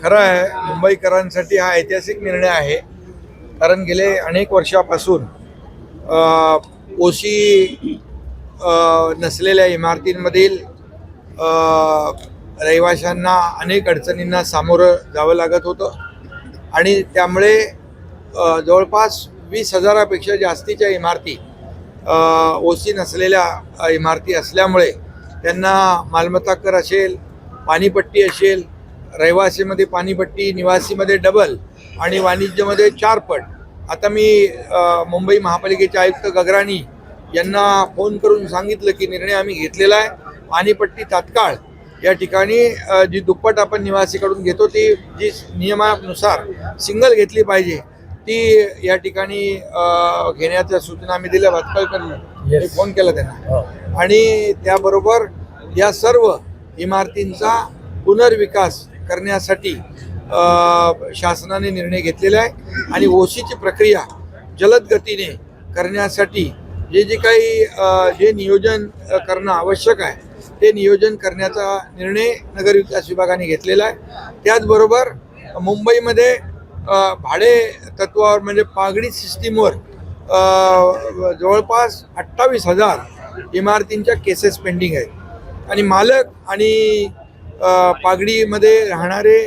खरं आहे, मुंबईकरांसाठी हा ऐतिहासिक निर्णय आहे. कारण गेले अनेक वर्षापासून ओशी नसलेल्या इमारतींमधील रहिवाशांना अनेक अडचणींना सामोरं जावं लागत होतं आणि त्यामुळे जवळपास 20,000पेक्षा जास्तीच्या इमारती ओशी नसलेल्या इमारती असल्यामुळे त्यांना मालमत्ता कर असेल, पाणीपट्टी असेल, रहिवासीमध्ये पाणीपट्टी, निवासीमध्ये डबल आणि वाणिज्यमध्ये 4 पट. आता मी मुंबई महापालिकेचे आयुक्त गगराणी यांना फोन करून सांगितलं की निर्णय आम्ही घेतलेला आहे. पाणीपट्टी तात्काळ या ठिकाणी जी दुप्पट आपण निवासीकडून घेतो ती जी नियमानुसार सिंगल घेतली पाहिजे ती या ठिकाणी घेण्याच्या सूचना आम्ही दिल्या. भातखळकर फोन केला त्यांना आणि त्याबरोबर या सर्व इमारतींचा पुनर्विकास करण्यासाठी शासनाने निर्णय घेतलेला आहे आणि ओशीची प्रक्रिया जलद गतीने करण्यासाठी जे काही नियोजन करणं आवश्यक आहे ते नियोजन करण्याचा निर्णय नगरविकास विभागाने घेतलेला आहे. त्याचबरोबर मुंबईमध्ये भाडे तत्वावर म्हणजे पागडी सिस्टीमवर जवळपास 28,000 इमारतींच्या केसेस पेंडिंग आहेत आणि मालक आणि पागडीमध्ये राहणारे